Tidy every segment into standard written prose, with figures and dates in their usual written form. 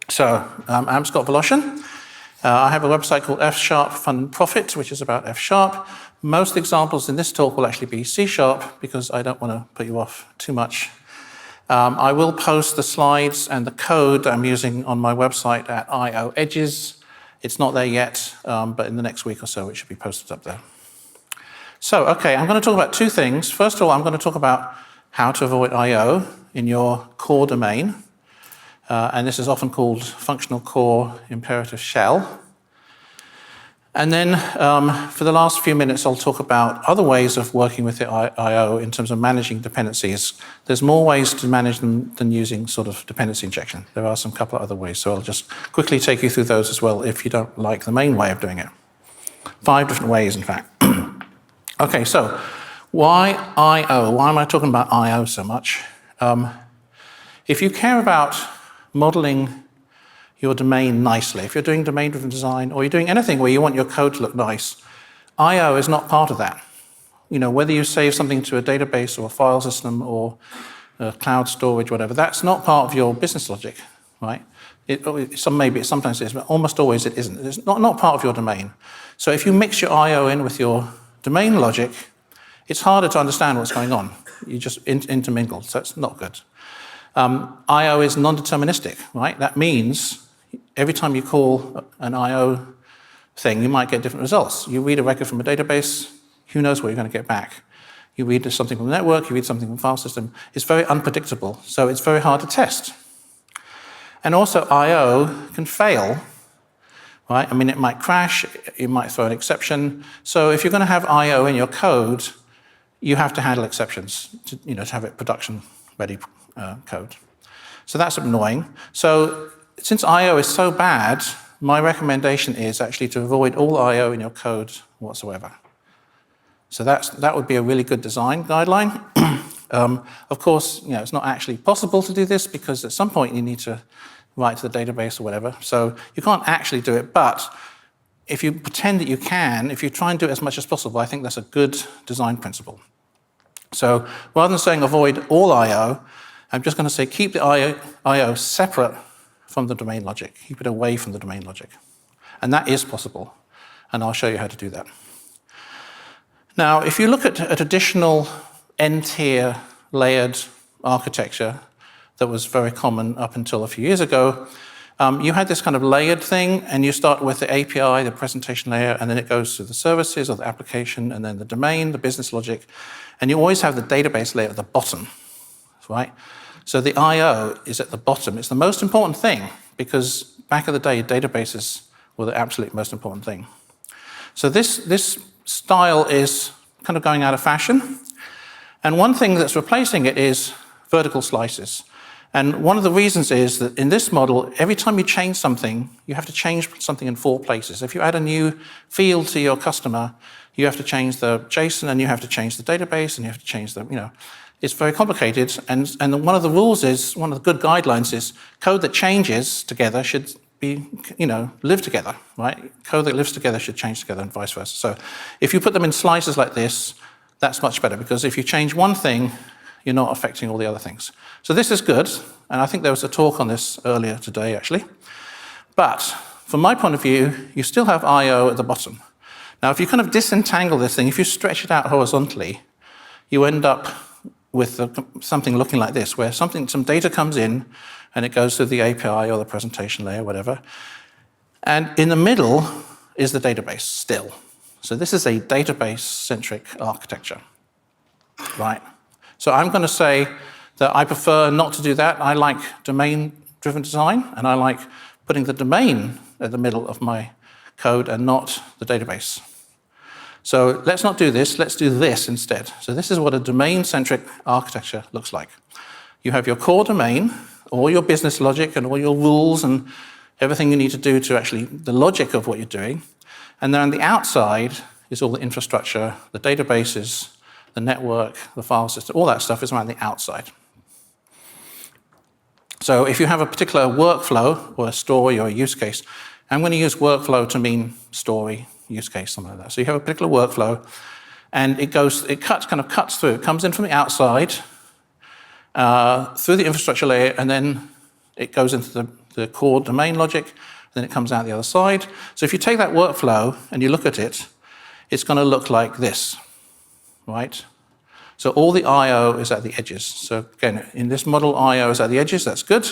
So I'm Scott Wlaschin. I have a website called F# Fund and Profit, which is about F#. Most examples in this talk will actually be C# because I don't want to put you off too much. I will post the slides and the code I'm using on my website at IO Edges. It's not there yet, but in the next week or so it should be posted up there. So, okay, I'm going to talk about two things. First of all, I'm going to talk about how to avoid I/O in your core domain. And this is often called functional core imperative shell. And then for the last few minutes, I'll talk about other ways of working with the I/O in terms of managing dependencies. There's more ways to manage them than using sort of dependency injection. There are some couple of other ways, so I'll just quickly take you through those as well if you don't like the main way of doing it. 5 different ways, in fact. Okay, so why I/O? Why am I talking about I/O so much? If you care about modeling your domain nicely, if you're doing domain-driven design or you're doing anything where you want your code to look nice, I/O is not part of that. You know, whether you save something to a database or a file system or cloud storage, whatever, that's not part of your business logic, right? Maybe it sometimes is, but almost always it isn't. It's not part of your domain. So if you mix your I/O in with your domain logic, it's harder to understand what's going on. You just intermingle, so it's not good. I/O is non-deterministic, right? That means every time you call an I/O thing, you might get different results. You read a record from a database, who knows what you're going to get back. You read something from the network, you read something from a file system. It's very unpredictable, so it's very hard to test. And also I/O can fail, right? I mean, it might crash, it might throw an exception. So if you're going to have I/O in your code, you have to handle exceptions to have it production-ready code. So that's annoying. So since I/O is so bad, my recommendation is actually to avoid all I/O in your code whatsoever. So that would be a really good design guideline. Of course, it's not actually possible to do this because at some point you need to write to the database or whatever. So you can't actually do it, but if you pretend that you can, if you try and do it as much as possible, I think that's a good design principle. So rather than saying avoid all I/O, I'm just going to say keep the I/O separate from the domain logic. Keep it away from the domain logic. And that is possible. And I'll show you how to do that. Now, if you look at a traditional N-tier layered architecture that was very common up until a few years ago, you had this kind of layered thing, and you start with the API, the presentation layer, and then it goes to the services or the application, and then the domain, the business logic, and you always have the database layer at the bottom, right? So the I/O is at the bottom. It's the most important thing because back in the day, databases were the absolute most important thing. So this style is kind of going out of fashion. And one thing that's replacing it is vertical slices. And one of the reasons is that in this model, every time you change something, you have to change something in 4 places. If you add a new field to your customer, you have to change the JSON, and you have to change the database, and you have to change the, it's very complicated. And one of the rules is, one of the good guidelines is, code that changes together should be, live together, right? Code that lives together should change together and vice versa. So if you put them in slices like this, that's much better, because if you change one thing, you're not affecting all the other things. So this is good, and I think there was a talk on this earlier today, actually. But from my point of view, you still have I/O at the bottom. Now, if you kind of disentangle this thing, if you stretch it out horizontally, you end up with something looking like this, where some data comes in, and it goes to the API or the presentation layer, whatever. And in the middle is the database still. So this is a database-centric architecture, right? So I'm going to say that I prefer not to do that. I like domain-driven design, and I like putting the domain at the middle of my code and not the database. So let's not do this, let's do this instead. So this is what a domain-centric architecture looks like. You have your core domain, all your business logic and all your rules and everything you need to do to actually, the logic of what you're doing. And then on the outside is all the infrastructure, the databases, the network, the file system, all that stuff is around the outside. So if you have a particular workflow or a story or a use case, I'm going to use workflow to mean story, use case, something like that. So you have a particular workflow, and it kind of cuts through. It comes in from the outside, through the infrastructure layer, and then it goes into the core domain logic, then it comes out the other side. So if you take that workflow and you look at it, it's going to look like this, right? So all the I/O is at the edges. So again, in this model, I/O is at the edges. That's good.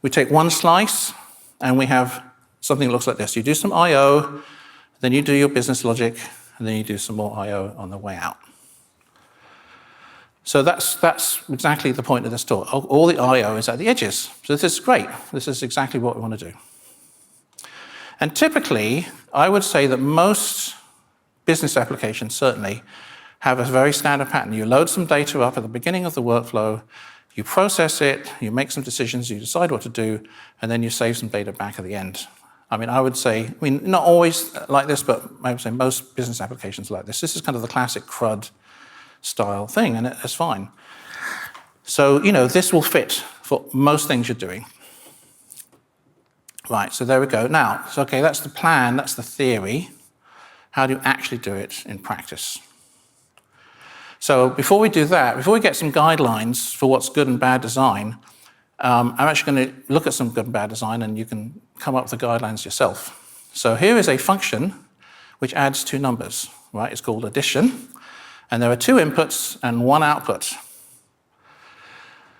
We take one slice, and we have something that looks like this. You do some I/O, then you do your business logic, and then you do some more I/O on the way out. So that's exactly the point of this talk. All the I/O is at the edges. So this is great. This is exactly what we want to do. And typically, I would say that most business applications certainly have a very standard pattern. You load some data up at the beginning of the workflow, you process it, you make some decisions, you decide what to do, and then you save some data back at the end. I mean, I would say, not always like this, but I would say most business applications are like this. This is kind of the classic CRUD style thing, and it's fine. So, this will fit for most things you're doing. Right, so there we go. Now, so okay, that's the plan, that's the theory. How do you actually do it in practice? So before we do that, before we get some guidelines for what's good and bad design, I'm actually going to look at some good and bad design, and you can come up with the guidelines yourself. So here is a function which adds two numbers, right? It's called addition, and there are two inputs and one output.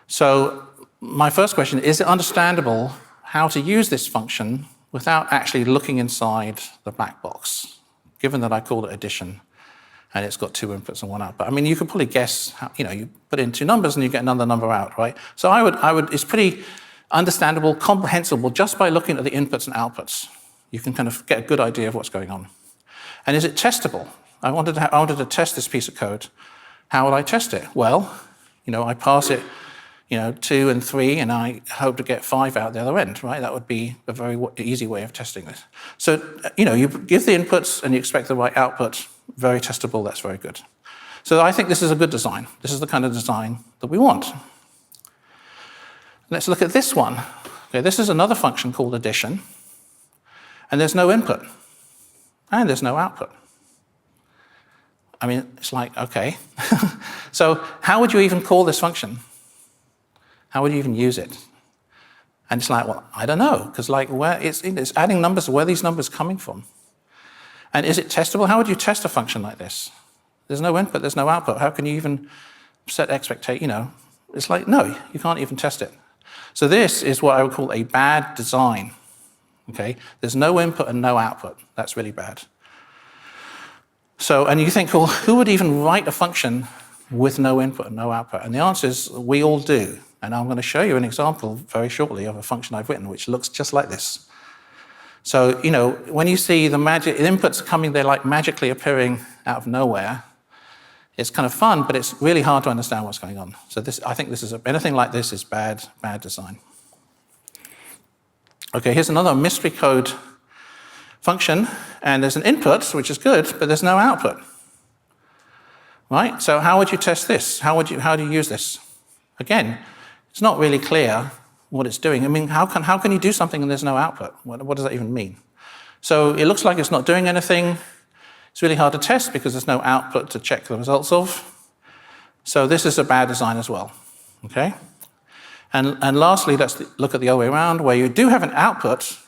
So my first question, is it understandable how to use this function without actually looking inside the black box, given that I called it addition and it's got two inputs and one output? I mean, you could probably guess how, you put in two numbers and you get another number out, right? So I would, it's pretty understandable, comprehensible, just by looking at the inputs and outputs. You can kind of get a good idea of what's going on. And is it testable? I wanted to test this piece of code. How would I test it? Well, I pass it 2 and 3, and I hope to get 5 out the other end, right? That would be a very easy way of testing this. So, you give the inputs and you expect the right output. Very testable, that's very good. So I think this is a good design. This is the kind of design that we want. Let's look at this one. Okay, this is another function called addition, and there's no input, and there's no output. I mean, it's like, okay. So how would you even call this function? How would you even use it? And it's like, well, I don't know, because where it's adding numbers, where are these numbers coming from? And is it testable? How would you test a function like this? There's no input, there's no output. How can you even set expectation? It's like, no, you can't even test it. So this is what I would call a bad design. Okay, there's no input and no output. That's really bad. So, and you think, well, who would even write a function with no input and no output? And the answer is, we all do. And I'm going to show you an example very shortly of a function I've written which looks just like this. So, when you see the inputs coming, they're like magically appearing out of nowhere. It's kind of fun, but it's really hard to understand what's going on. So I think anything like this is bad design. Okay, here's another mystery code function, and there's an input, which is good, but there's no output. Right? So how would you test this? How do you use this? Again, it's not really clear what it's doing. I mean, how can you do something and there's no output? What does that even mean? So it looks like it's not doing anything. It's really hard to test because there's no output to check the results of. So this is a bad design as well. Okay? And lastly, let's look at the other way around, where you do have an output,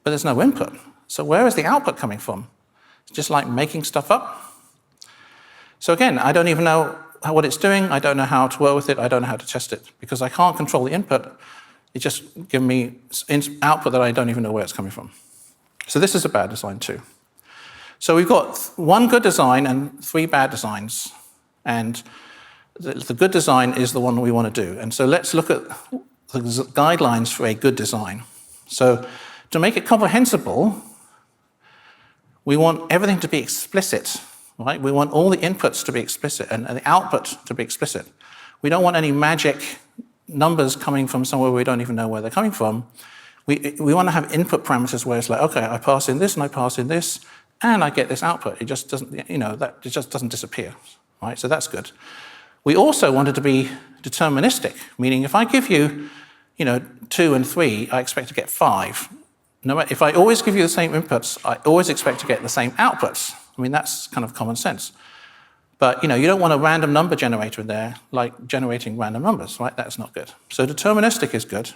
but there's no input. So where is the output coming from? It's just like making stuff up. So again, I don't even know what it's doing. I don't know how to work with it. I don't know how to test it because I can't control the input. It just gives me output that I don't even know where it's coming from. So this is a bad design too. So we've got one good design and 3 bad designs. And the good design is the one we want to do. And so let's look at the guidelines for a good design. So to make it comprehensible, we want everything to be explicit. Right? We want all the inputs to be explicit and the output to be explicit. We don't want any magic numbers coming from somewhere we don't even know where they're coming from. We want to have input parameters where it's like, okay, I pass in this and I pass in this, and I get this output. It just doesn't, it just doesn't disappear. Right? So that's good. We also want it to be deterministic, meaning if I give you, 2 and 3, I expect to get 5. No, if I always give you the same inputs, I always expect to get the same outputs. I mean, that's kind of common sense. But, you don't want a random number generator in there, like generating random numbers, right? That's not good. So deterministic is good.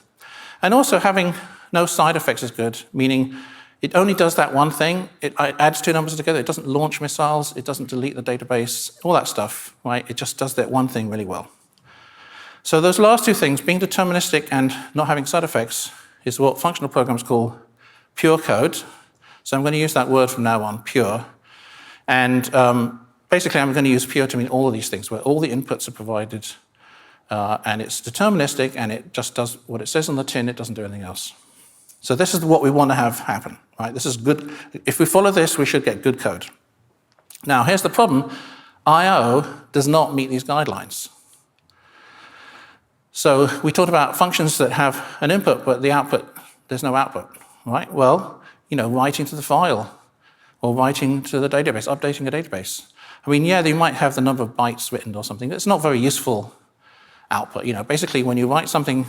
And also having no side effects is good, meaning it only does that one thing. It adds two numbers together. It doesn't launch missiles. It doesn't delete the database, all that stuff, right? It just does that one thing really well. So those last two things, being deterministic and not having side effects, is what functional programs call pure code. So I'm going to use that word from now on, pure. And basically, I'm going to use pure to mean all of these things, where all the inputs are provided, and it's deterministic, and it just does what it says on the tin. It doesn't do anything else. So this is what we want to have happen, right? This is good. If we follow this, we should get good code. Now, here's the problem. I/O does not meet these guidelines. So we talked about functions that have an input, but the output, there's no output, right? Well, writing to the file, or writing to the database, updating a database. I mean, yeah, you might have the number of bytes written or something. It's not very useful output. Basically, when you write something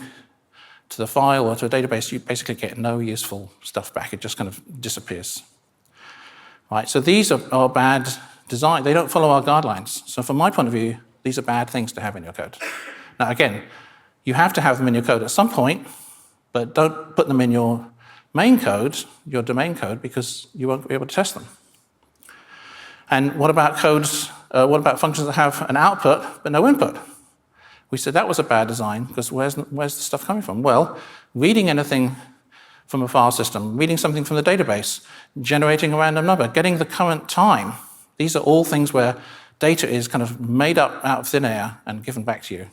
to the file or to a database, you basically get no useful stuff back. It just kind of disappears. Right? So these are bad design. They don't follow our guidelines. So from my point of view, these are bad things to have in your code. Now, again, you have to have them in your code at some point, but don't put them in your main code, your domain code, because you won't be able to test them. And what about codes? What about functions that have an output but no input? We said that was a bad design, because where's the stuff coming from? Well, reading anything from a file system, reading something from the database, generating a random number, getting the current time. These are all things where data is kind of made up out of thin air and given back to you.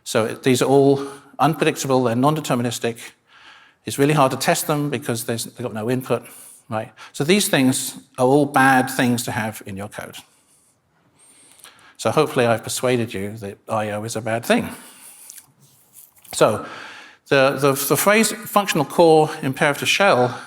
So these are all unpredictable, they're non-deterministic. It's really hard to test them because they've got no input, right? So these things are all bad things to have in your code. So hopefully I've persuaded you that I/O is a bad thing. So the phrase functional core imperative shell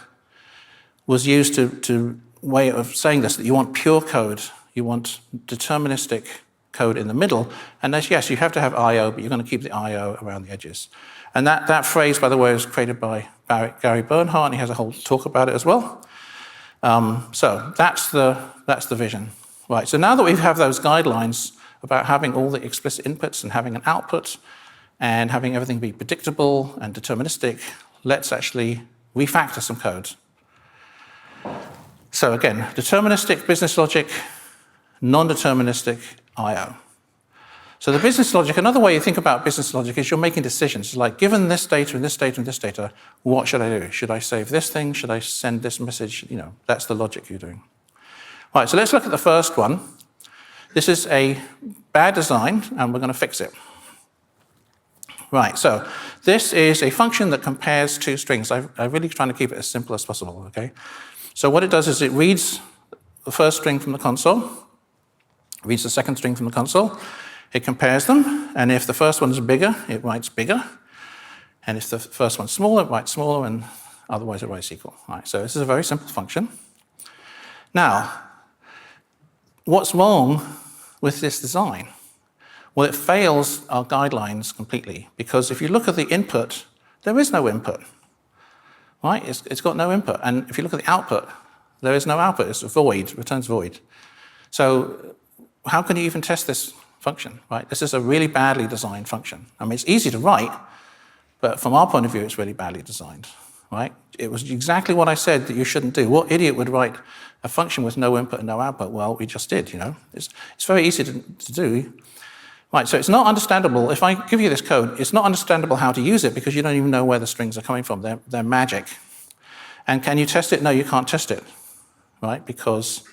was used to way of saying this, that you want pure code, you want deterministic code in the middle, and yes, you have to have I/O, but you're going to keep the I/O around the edges. And that phrase, by the way, was created by Gary Bernhardt, and he has a whole talk about it as well. So that's the vision. Right, so now that we have those guidelines about having all the explicit inputs and having an output and having everything be predictable and deterministic, let's actually refactor some code. So again, deterministic business logic, non-deterministic I/O. So the business logic, another way you think about business logic is you're making decisions. It's like, given this data and this data and this data, what should I do? Should I save this thing? Should I send this message? That's the logic you're doing. Right, so let's look at the first one. This is a bad design, and we're going to fix it. Right, so this is a function that compares two strings. I'm really trying to keep it as simple as possible, okay? So what it does is it reads the first string from the console, reads the second string from the console, it compares them, and if the first one is bigger, it writes bigger, and if the first one's smaller, it writes smaller, and otherwise it writes equal. Right, so this is a very simple function. Now, what's wrong with this design? Well, it fails our guidelines completely, because if you look at the input, there is no input, right? It's got no input. And if you look at the output, there is no output. It's void, returns void. So how can you even test this function, right? This is a really badly designed function. I mean, it's easy to write, but from our point of view, it's really badly designed, right? It was exactly what I said that you shouldn't do. What idiot would write a function with no input and no output? Well, we just did, It's very easy to do. Right, so it's not understandable. If I give you this code, it's not understandable how to use it because you don't even know where the strings are coming from. They're magic. And can you test it? No, you can't test it, right? Because,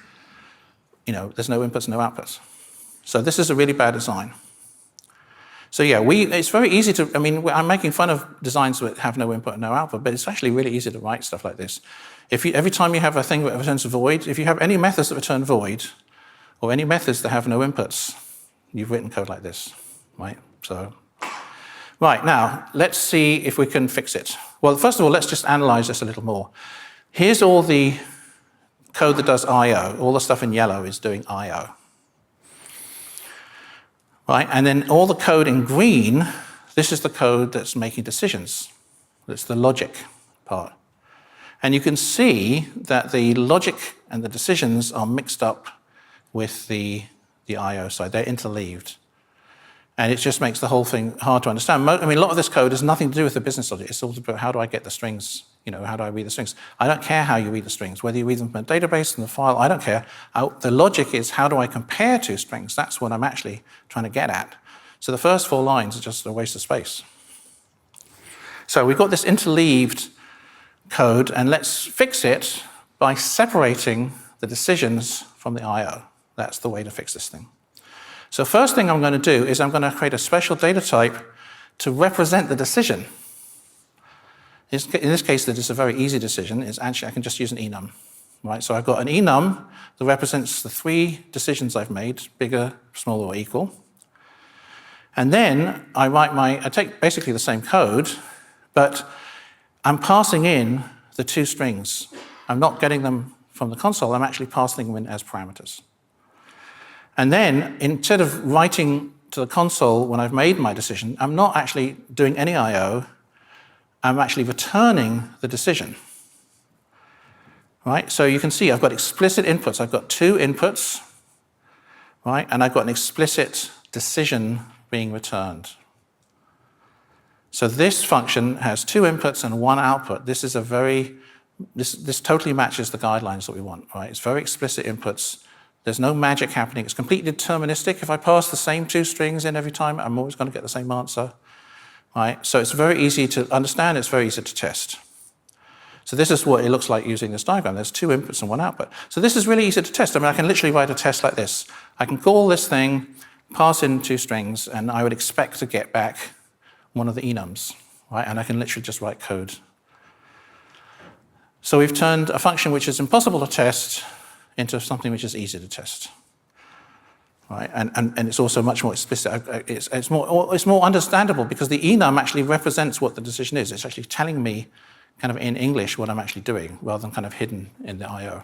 there's no inputs, no outputs. So this is a really bad design. So yeah, it's very easy to, I'm making fun of designs that have no input and no output, but it's actually really easy to write stuff like this. Every time you have a thing that returns void, if you have any methods that return void, or any methods that have no inputs, you've written code like this, right? So, right, now, let's see if we can fix it. Well, first of all, let's just analyze this a little more. Here's all the code that does I/O. All the stuff in yellow is doing I/O. Right, and then all the code in green, this is the code that's making decisions. That's the logic part. And you can see that the logic and the decisions are mixed up with the I/O side. They're interleaved. And it just makes the whole thing hard to understand. I mean, a lot of this code has nothing to do with the business logic. It's all about how do I get the strings, how do I read the strings? I don't care how you read the strings, whether you read them from a database, from the file, I don't care. The logic is how do I compare two strings? That's what I'm actually trying to get at. So the first 4 lines are just a waste of space. So we've got this interleaved code, and let's fix it by separating the decisions from the I/O. That's the way to fix this thing. So first thing I'm going to do is I'm going to create a special data type to represent the decision. In this case, that is a very easy decision. It's actually, I can just use an enum. Right? So I've got an enum that represents the 3 decisions I've made, bigger, smaller, or equal. And then I take basically the same code, but I'm passing in the 2 strings. I'm not getting them from the console, I'm actually passing them in as parameters. And then, instead of writing to the console when I've made my decision, I'm not actually doing any I/O, I'm actually returning the decision. Right? So you can see I've got explicit inputs. I've got 2 inputs, right? And I've got an explicit decision being returned. So this function has 2 inputs and 1 output. This is this totally matches the guidelines that we want, right? It's very explicit inputs. There's no magic happening. It's completely deterministic. If I pass the same 2 strings in every time, I'm always going to get the same answer, right? So it's very easy to understand. It's very easy to test. So this is what it looks like using this diagram. There's 2 inputs and 1 output. So this is really easy to test. I mean, I can literally write a test like this. I can call this thing, pass in 2 strings, and I would expect to get back one of the enums, right? And I can literally just write code. So we've turned a function which is impossible to test into something which is easy to test, right? And it's also much more explicit. It's more understandable because the enum actually represents what the decision is. It's actually telling me kind of in English what I'm actually doing rather than kind of hidden in the I/O.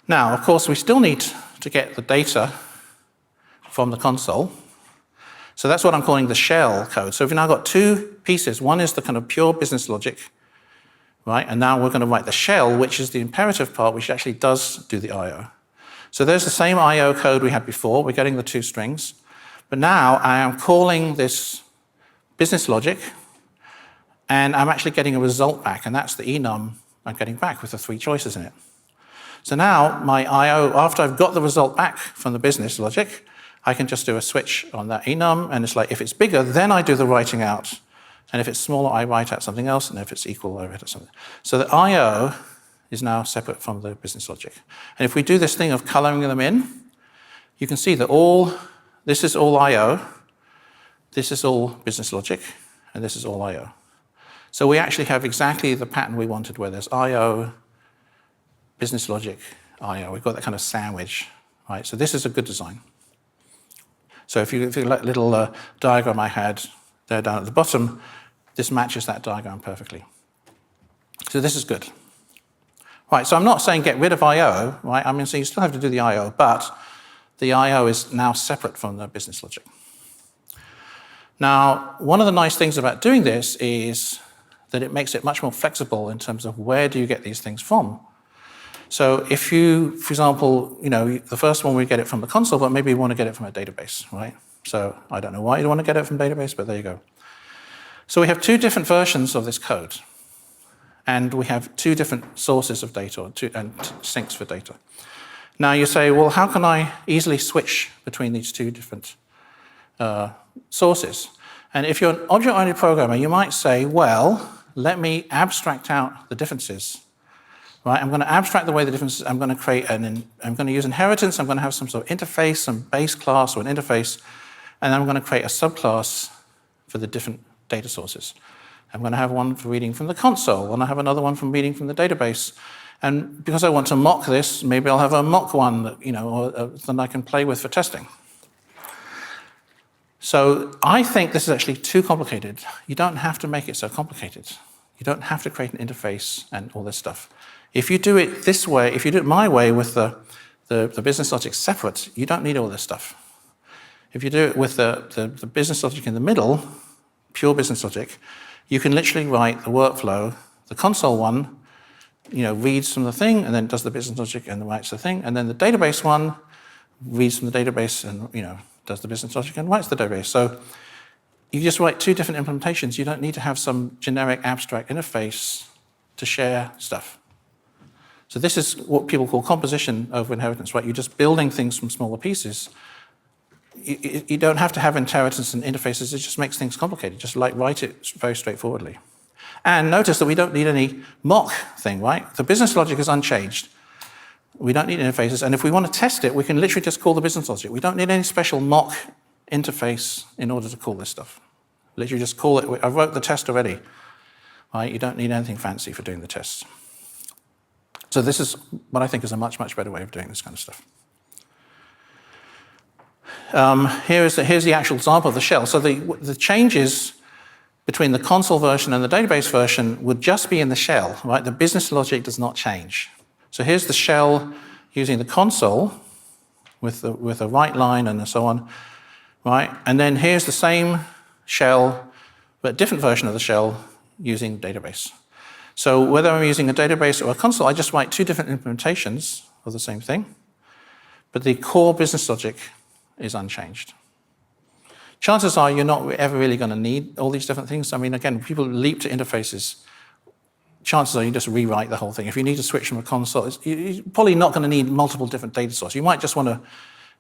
Now, of course, we still need to get the data from the console. So that's what I'm calling the shell code. So we've now got 2 pieces. One is the kind of pure business logic, right? And now we're going to write the shell, which is the imperative part, which actually does do the I/O. So there's the same I/O code we had before. We're getting the 2 strings. But now I am calling this business logic, and I'm actually getting a result back, and that's the enum I'm getting back with the 3 choices in it. So now my I/O, after I've got the result back from the business logic, I can just do a switch on that enum, and it's like if it's bigger, then I do the writing out. And if it's smaller, I write out something else, and if it's equal, I write out something. So the I/O is now separate from the business logic. And if we do this thing of coloring them in, you can see that this is all I/O, this is all business logic, and this is all I/O. So we actually have exactly the pattern we wanted, where there's I/O, business logic, I/O. We've got that kind of sandwich, right? So this is a good design. So if you look at the little diagram I had there down at the bottom, this matches that diagram perfectly. So this is good. Right, so I'm not saying get rid of I/O, right? I mean, so you still have to do the I/O, but the I/O is now separate from the business logic. Now, one of the nice things about doing this is that it makes it much more flexible in terms of where do you get these things from. So if you, for example, the first one we get it from the console, but maybe you want to get it from a database, right? So I don't know why you want to get it from database, but there you go. So we have 2 different versions of this code. And we have 2 different sources of data and sinks for data. Now you say, well, how can I easily switch between these 2 different sources? And if you're an object-oriented programmer, you might say, well, let me abstract out the differences. Right? I'm going to abstract the way the differences. I'm going to use inheritance. I'm going to have some sort of interface, some base class or an interface, and I'm going to create a subclass for the different data sources. I'm going to have one for reading from the console, and I have another one from reading from the database. And because I want to mock this, maybe I'll have a mock one that I can play with for testing. So I think this is actually too complicated. You don't have to make it so complicated. You don't have to create an interface and all this stuff. If you do it this way, if you do it my way with the business logic separate, you don't need all this stuff. If you do it with the business logic in the middle, pure business logic, you can literally write the workflow. The console one, reads from the thing and then does the business logic and writes the thing, and then the database one reads from the database and does the business logic and writes the database. So you just write two different implementations. You don't need to have some generic abstract interface to share stuff. So this is what people call composition over inheritance, right? You're just building things from smaller pieces. You don't have to have inheritance and interfaces. It just makes things complicated. Just like write it very straightforwardly. And notice that we don't need any mock thing, right? The business logic is unchanged. We don't need interfaces. And if we want to test it, we can literally just call the business logic. We don't need any special mock interface in order to call this stuff. Literally just call it. I wrote the test already. Right? You don't need anything fancy for doing the tests. So this is what I think is a much, much better way of doing this kind of stuff. Here's the actual example of the shell. So the changes between the console version and the database version would just be in the shell, right? The business logic does not change. So here's the shell using the console with a write line and so on, right? And then here's the same shell, but a different version of the shell using database. So whether I'm using a database or a console, I just write two different implementations of the same thing, but the core business logic is unchanged. Chances are you're not ever really going to need all these different things. I mean, again, people leap to interfaces. Chances are you just rewrite the whole thing. If you need to switch from a console, you're probably not going to need multiple different data sources. You might just want to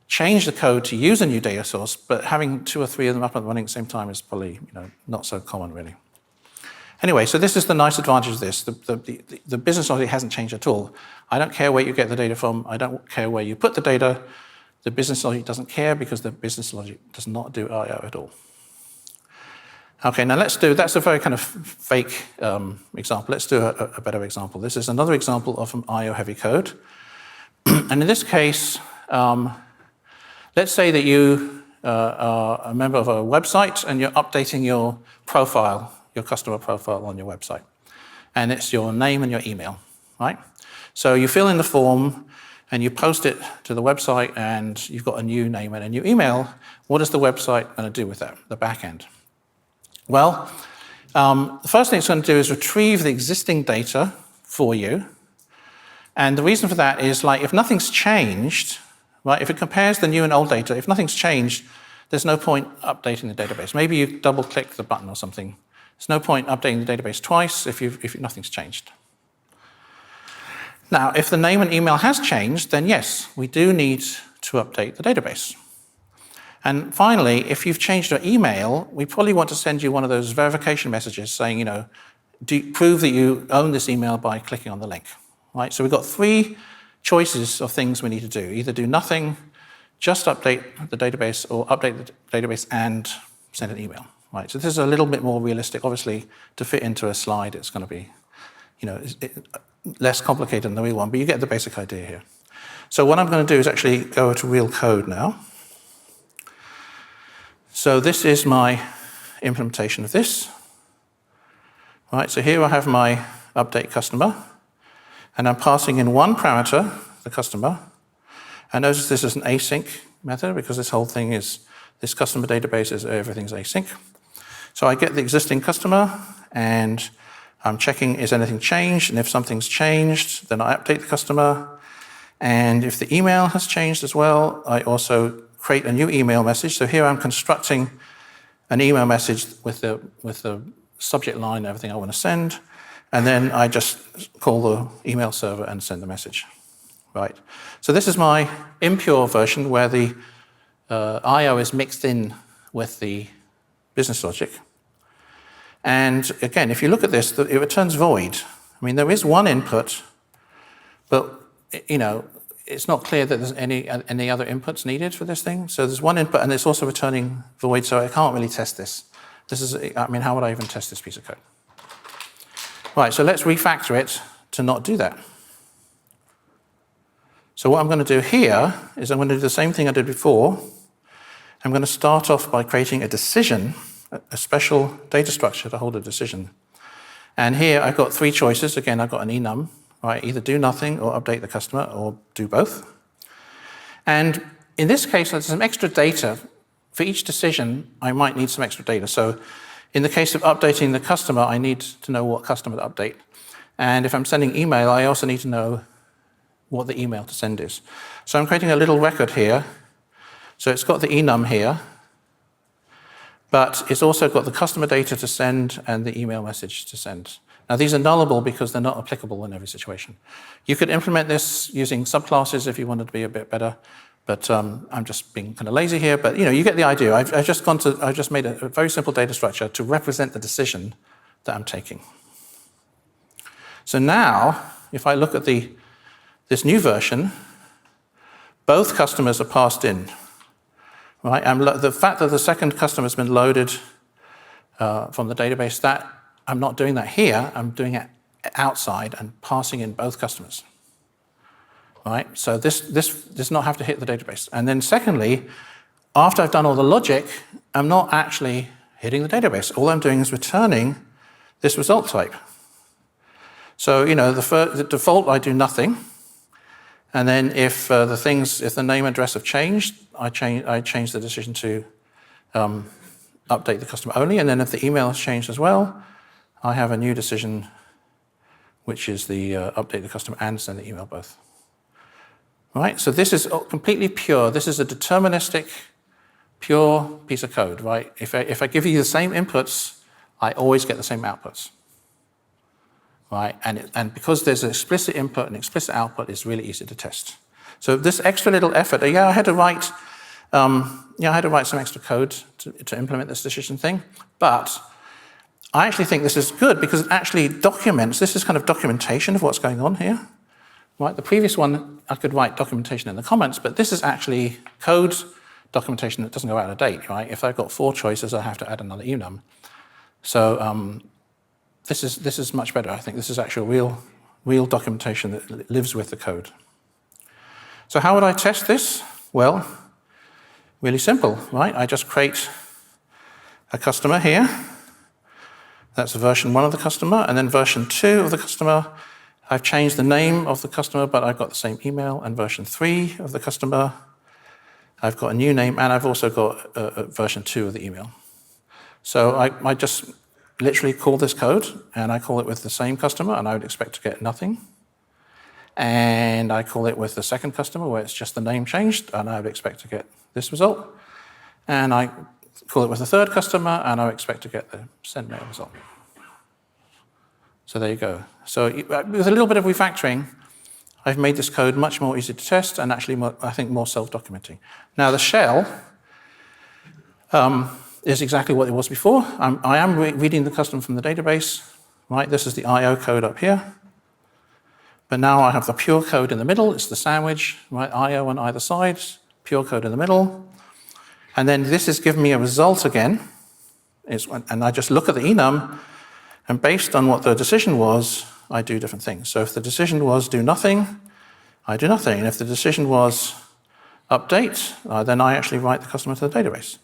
change the code to use a new data source, but having two or three of them up and running at the same time is probably not so common, really. Anyway, so this is the nice advantage of this. The business logic hasn't changed at all. I don't care where you get the data from. I don't care where you put the data. The business logic doesn't care because the business logic does not do I/O at all. Okay, now that's a very kind of fake example. Let's do a better example. This is another example of an I/O heavy code. And in this case, let's say that you are a member of a website and you're updating your profile, your customer profile on your website. And it's your name and your email, right? So you fill in the form and you post it to the website and you've got a new name and a new email. What is the website going to do with that, the back end? Well, the first thing it's going to do is retrieve the existing data for you. And the reason for that is, like, if nothing's changed, right, if it compares the new and old data, if nothing's changed, there's no point updating the database. Maybe you double-click the button or something. There's no point updating the database twice if nothing's changed. Now, if the name and email has changed, then yes, we do need to update the database. And finally, if you've changed your email, we probably want to send you one of those verification messages saying, prove that you own this email by clicking on the link, right? So we've got three choices of things we need to do. Either do nothing, just update the database, or update the database and send an email, right? So this is a little bit more realistic. Obviously, to fit into a slide, it's going to be, less complicated than the real one, but you get the basic idea here. So what I'm going to do is actually go to real code now. So this is my implementation of this. Right, so here I have my update customer, and I'm passing in one parameter, the customer. And notice this is an async method because this whole thing is, this customer database is everything's async. So I get the existing customer, and I'm checking is anything changed, and if something's changed, then I update the customer. And if the email has changed as well, I also create a new email message. So here I'm constructing an email message with the subject line and everything I want to send, and then I just call the email server and send the message, right? So this is my impure version where the I/O is mixed in with the business logic. And again, if you look at this, it returns void. I mean, there is one input, but it's not clear that there's any other inputs needed for this thing. So there's one input, and it's also returning void, so I can't really test this. How would I even test this piece of code? Right, so let's refactor it to not do that. So what I'm going to do here is I'm going to do the same thing I did before. I'm going to start off by creating a decision, a special data structure to hold a decision. And here I've got three choices. Again, I've got an enum, right? Either do nothing or update the customer or do both. And in this case, there's some extra data. For each decision, I might need some extra data. So in the case of updating the customer, I need to know what customer to update. And if I'm sending email, I also need to know what the email to send is. So I'm creating a little record here. So it's got the enum here, but it's also got the customer data to send and the email message to send. Now, these are nullable because they're not applicable in every situation. You could implement this using subclasses if you wanted to be a bit better, but I'm just being kind of lazy here. But you get the idea. I've just made a very simple data structure to represent the decision that I'm taking. So now, if I look at this new version, both customers are passed in, right? And the fact that the second customer has been loaded from the database, that I'm not doing that here. I'm doing it outside and passing in both customers, right? So this does not have to hit the database. And then secondly, after I've done all the logic, I'm not actually hitting the database. All I'm doing is returning this result type. So the default, I do nothing. And then if the name and address have changed, I change the decision to update the customer only. And then if the email has changed as well, I have a new decision, which is the update the customer and send the email both. Right? So this is completely pure. This is a deterministic, pure piece of code, right? If I give you the same inputs, I always get the same outputs. Right? And because there's an explicit input and explicit output, it's really easy to test. So this extra little effort, I had to write some extra code to implement this decision thing, but I actually think this is good because it actually documents, this is kind of documentation of what's going on here. Right? The previous one, I could write documentation in the comments, but this is actually code documentation that doesn't go out of date, right? If I've got 4 choices, I have to add another enum. So this is much better, I think. This is actual real documentation that lives with the code. So how would I test this? Well, really simple, right? I just create a customer here. That's version 1 of the customer, and then version 2 of the customer. I've changed the name of the customer, but I've got the same email. And version 3 of the customer, I've got a new name, and I've also got version 2 of the email. So I just literally call this code, and I call it with the same customer, and I would expect to get nothing. And I call it with the second customer, where it's just the name changed, and I would expect to get this result. And I call it with the third customer, and I would expect to get the send mail result. So there you go. So with a little bit of refactoring, I've made this code much more easy to test, and actually, I think, more self-documenting. Now, the shell is exactly what it was before. I am reading the customer from the database, right? This is the I/O code up here. But now I have the pure code in the middle. It's the sandwich, right? I/O on either side, pure code in the middle. And then this is giving me a result again. And I just look at the enum, and based on what the decision was, I do different things. So if the decision was do nothing, I do nothing. And if the decision was update, then I actually write the customer to the database.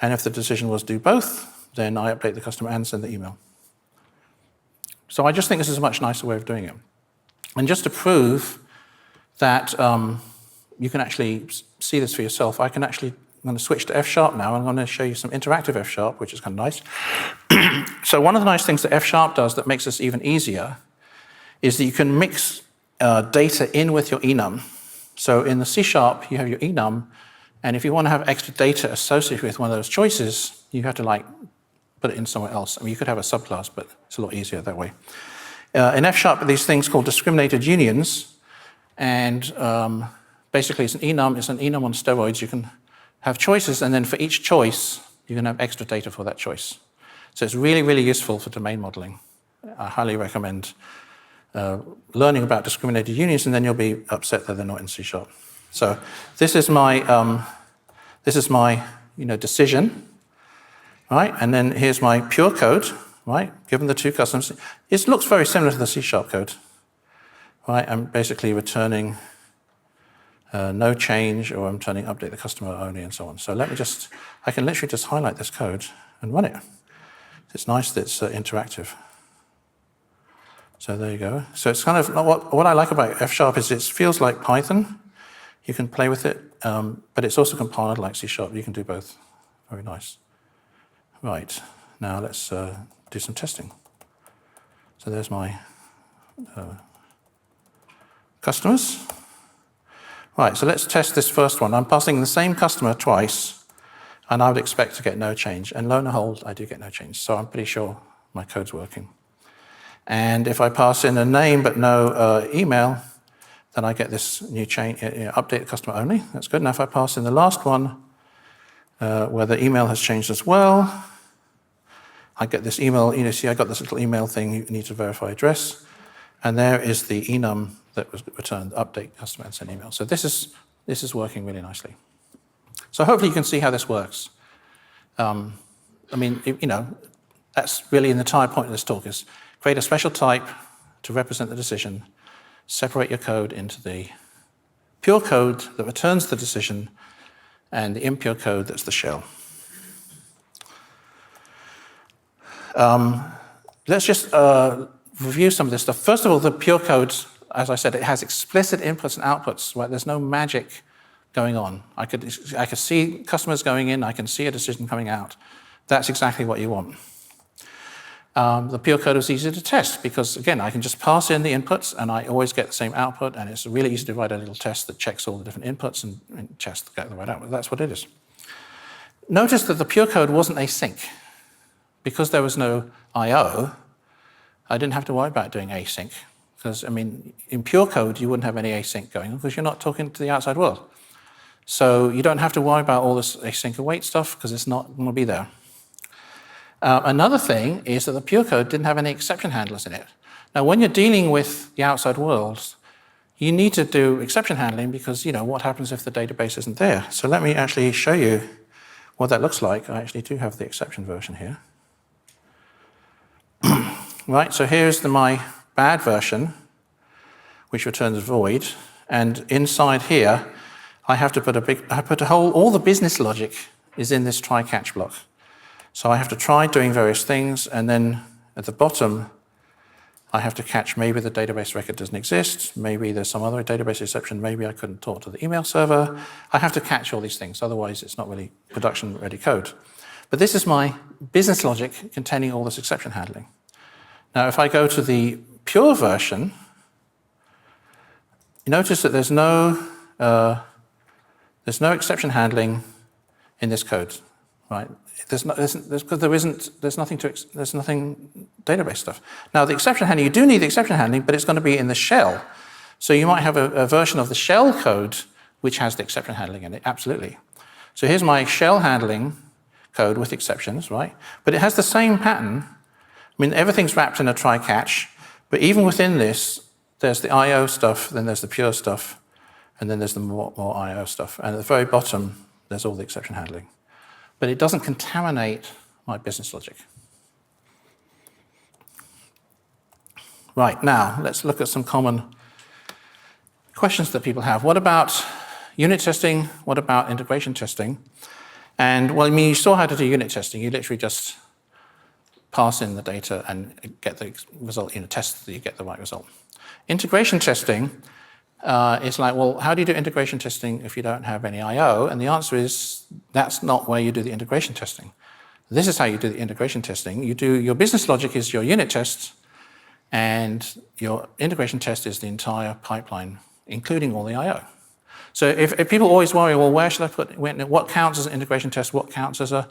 And if the decision was do both, then I update the customer and send the email. So I just think this is a much nicer way of doing it. And just to prove that you can actually see this for yourself, I'm going to switch to F# now. I'm going to show you some interactive F#, which is kind of nice. So one of the nice things that F# does that makes this even easier is that you can mix data in with your enum. So in the C# you have your enum, and if you want to have extra data associated with one of those choices, you have to put it in somewhere else. I mean, you could have a subclass, but it's a lot easier that way. In F# these things called discriminated unions, and basically it's an enum on steroids. You can have choices, and then for each choice, you can have extra data for that choice. So it's really, really useful for domain modeling. I highly recommend learning about discriminated unions, and then you'll be upset that they're not in C#. So this is my decision, right? And then here's my pure code, right? Given the 2 customers, it looks very similar to the C# code, right? I'm basically returning no change, or I'm turning update the customer only, and so on. So I can literally just highlight this code and run it. It's nice that it's interactive. So there you go. So it's kind of, what I like about F# is it feels like Python. You can play with it, but it's also compiled like C#. You can do both. Very nice. Right, now let's do some testing. So there's my customers. Right, so let's test this first one. I'm passing the same customer twice, and I would expect to get no change. And lo and behold, I do get no change. So I'm pretty sure my code's working. And if I pass in a name but no email, then I get this new change, update customer only. That's good. Now if I pass in the last one, where the email has changed as well, I get this email, see I got this little email thing, you need to verify address. And there is the enum that was returned, update customer and send email. So this is working really nicely. So hopefully you can see how this works. I mean, that's really the entire point of this talk is create a special type to represent the decision, separate your code into the pure code that returns the decision and the impure code that's the shell. Let's just review some of this stuff. First of all, the pure code, as I said, it has explicit inputs and outputs, right? There's no magic going on. I could see customers going in, I can see a decision coming out. That's exactly what you want. The pure code is easy to test because, again, I can just pass in the inputs and I always get the same output, and it's really easy to write a little test that checks all the different inputs and checks to get the right output. That's what it is. Notice that the pure code wasn't async. Because there was no I/O, I didn't have to worry about doing async. Because, I mean, in pure code, you wouldn't have any async going on because you're not talking to the outside world. So you don't have to worry about all this async await stuff because it's not going to be there. Another thing is that the pure code didn't have any exception handlers in it. Now, when you're dealing with the outside world, you need to do exception handling because, what happens if the database isn't there? So let me actually show you what that looks like. I actually do have the exception version here. Right, so here's my bad version, which returns void. And inside here, I have to put all the business logic is in this try catch block. So I have to try doing various things, and then at the bottom, I have to catch maybe the database record doesn't exist, maybe there's some other database exception, maybe I couldn't talk to the email server. I have to catch all these things, otherwise it's not really production-ready code. But this is my business logic containing all this exception handling. Now, if I go to the pure version, you notice that there's no exception handling in this code, right? There's nothing database stuff. Now, the exception handling, you do need the exception handling, but it's going to be in the shell. So you might have a version of the shell code which has the exception handling in it, absolutely. So here's my shell handling code with exceptions, right? But it has the same pattern. I mean, everything's wrapped in a try-catch, but even within this, there's the I/O stuff, then there's the pure stuff, and then there's the more I/O stuff. And at the very bottom, there's all the exception handling. But it doesn't contaminate my business logic. Right, now, let's look at some common questions that people have. What about unit testing? What about integration testing? And, well, I mean, you saw how to do unit testing. You literally just pass in the data and get the result, test that you get the right result. Integration testing is like, well, how do you do integration testing if you don't have any I/O? And the answer is, that's not where you do the integration testing. This is how you do the integration testing. Your business logic is your unit test, and your integration test is the entire pipeline, including all the I/O. So if people always worry, well, where should I put, what counts as an integration test, what counts as a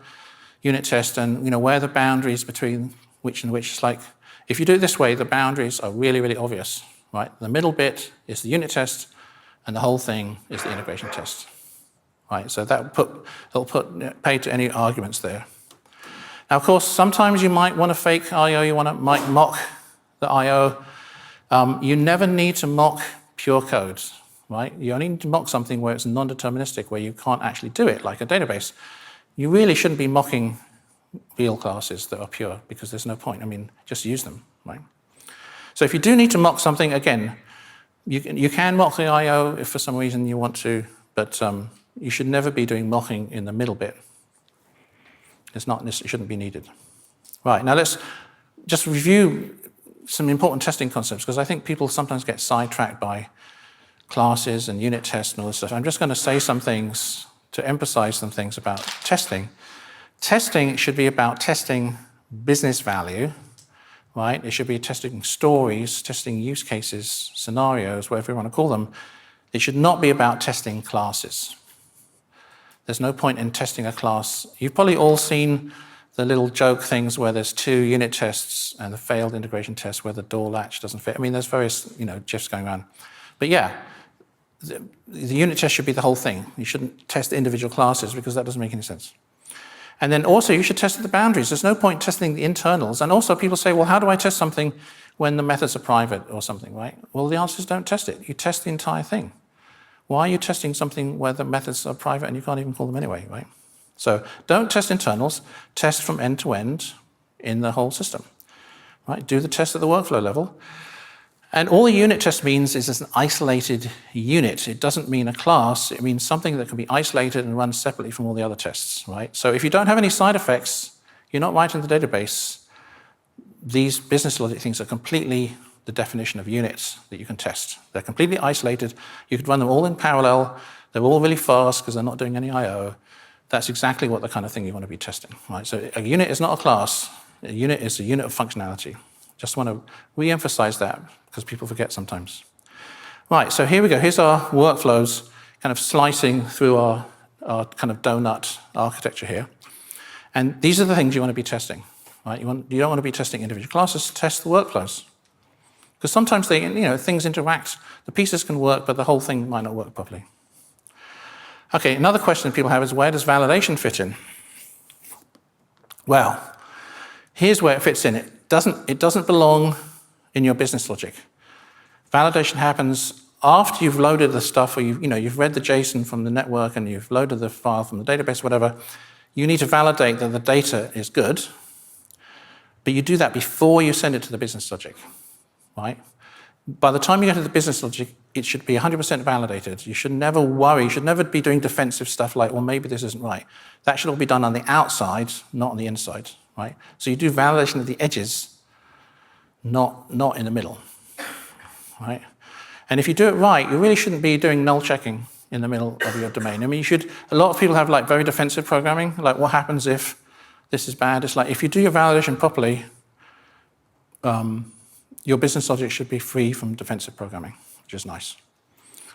unit test, and where are the boundaries between which and which? It's like, if you do it this way, the boundaries are really, really obvious, right? The middle bit is the unit test, and the whole thing is the integration test, right? So it'll put pay to any arguments there. Now, of course, sometimes you might want to fake I/O, might mock the I/O. You never need to mock pure code, right? You only need to mock something where it's non-deterministic, where you can't actually do it, like a database. You really shouldn't be mocking real classes that are pure, because there's no point. I mean, just use them, right? So if you do need to mock something, again, you can mock the I/O if for some reason you want to, but you should never be doing mocking in the middle bit. It shouldn't be needed. Right, now let's just review some important testing concepts, because I think people sometimes get sidetracked by classes and unit tests and all this stuff. I'm just going to say some things to emphasize some things about testing. Testing should be about testing business value, right? It should be testing stories, testing use cases, scenarios, whatever you want to call them, It should not be about testing classes. There's no point in testing a class. You've probably all seen the little joke things where there's 2 unit tests and the failed integration test where the door latch doesn't fit. I mean, there's various, GIFs going around. But yeah, the unit test should be the whole thing. You shouldn't test individual classes because that doesn't make any sense. And then also you should test the boundaries. There's no point testing the internals. And also people say, well, how do I test something when the methods are private or something, right? Well, the answer is don't test it. You test the entire thing. Why are you testing something where the methods are private and you can't even call them anyway, right? So don't test internals, test from end to end in the whole system, right? Do the test at the workflow level. And all a unit test means is it's an isolated unit. It doesn't mean a class. It means something that can be isolated and run separately from all the other tests, right? So if you don't have any side effects, you're not writing the database. These business logic things are completely the definition of units that you can test. They're completely isolated. You could run them all in parallel. They're all really fast because they're not doing any I/O. That's exactly what the kind of thing you want to be testing, right? So a unit is not a class. A unit is a unit of functionality. Just want to re-emphasize that because people forget sometimes. Right, so here we go. Here's our workflows kind of slicing through our kind of donut architecture here. And these are the things you want to be testing, right? You don't want to be testing individual classes, test the workflows. Because sometimes things interact. The pieces can work, but the whole thing might not work properly. Okay, another question people have is where does validation fit in? Well, here's where it fits in. It doesn't belong in your business logic. Validation happens after you've loaded the stuff, or you've read the JSON from the network and you've loaded the file from the database, whatever. You need to validate that the data is good, but you do that before you send it to the business logic, right? By the time you get to the business logic, it should be 100% validated. You should never worry. You should never be doing defensive stuff like, well, maybe this isn't right. That should all be done on the outside, not on the inside, right? So you do validation at the edges, not in the middle, right? And if you do it right, you really shouldn't be doing null checking in the middle of your domain. I mean, a lot of people have like very defensive programming, like what happens if this is bad? It's like if you do your validation properly, your business logic should be free from defensive programming, which is nice.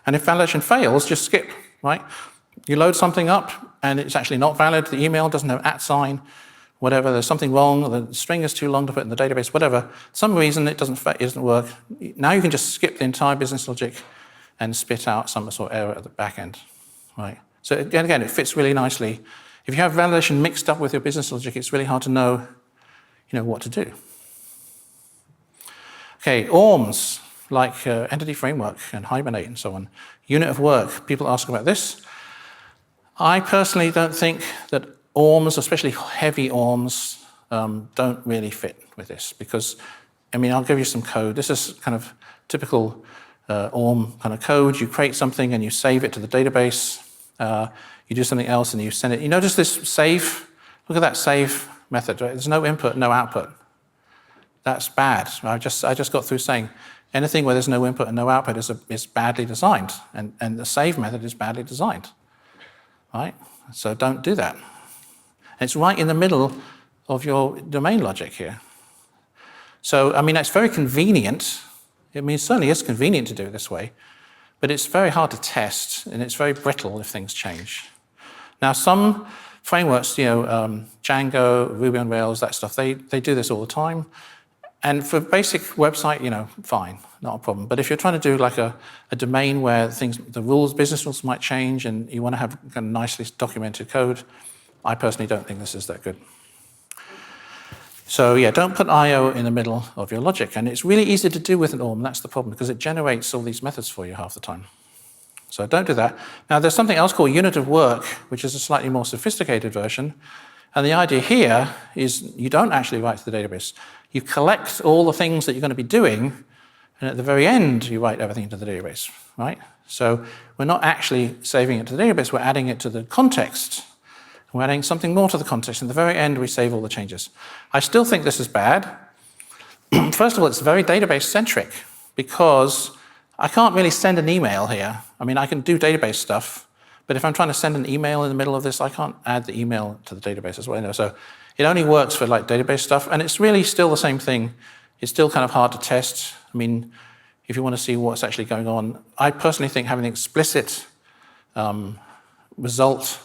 And if validation fails, just skip, right? You load something up and it's actually not valid, the email doesn't have @ whatever, there's something wrong, the string is too long to put in the database, whatever, some reason it doesn't work. Now you can just skip the entire business logic and spit out some sort of error at the back end, right? So again, it fits really nicely. If you have validation mixed up with your business logic, it's really hard to know, what to do. Okay, ORMs, like Entity Framework and Hibernate and so on. Unit of work, people ask about this. I personally don't think that ORMs, especially heavy ORMs, don't really fit with this because, I'll give you some code. This is kind of typical ORM kind of code. You create something and you save it to the database. You do something else and you send it. You notice this save? Look at that save method, right? There's no input, no output. That's bad. I just got through saying anything where there's no input and no output is badly designed, and the save method is badly designed, right? So don't do that. And it's right in the middle of your domain logic here. So, it's very convenient. It certainly is convenient to do it this way, but it's very hard to test, and it's very brittle if things change. Now, some frameworks, Django, Ruby on Rails, that stuff, they do this all the time. And for basic website, fine, not a problem. But if you're trying to do like a domain where business rules might change and you want to have kind of nicely documented code, I personally don't think this is that good. So yeah, don't put I/O in the middle of your logic. And it's really easy to do with an ORM, that's the problem, because it generates all these methods for you half the time. So don't do that. Now there's something else called unit of work, which is a slightly more sophisticated version. And the idea here is you don't actually write to the database. You collect all the things that you're going to be doing, and at the very end, you write everything into the database, right? So we're not actually saving it to the database, we're adding it to the context. We're adding something more to the context. And at the very end, we save all the changes. I still think this is bad. First of all, it's very database-centric, because I can't really send an email here. I can do database stuff, but if I'm trying to send an email in the middle of this, I can't add the email to the database as well. So it only works for like database stuff, and it's really still the same thing. It's still kind of hard to test. if you want to see what's actually going on. I personally think having an explicit result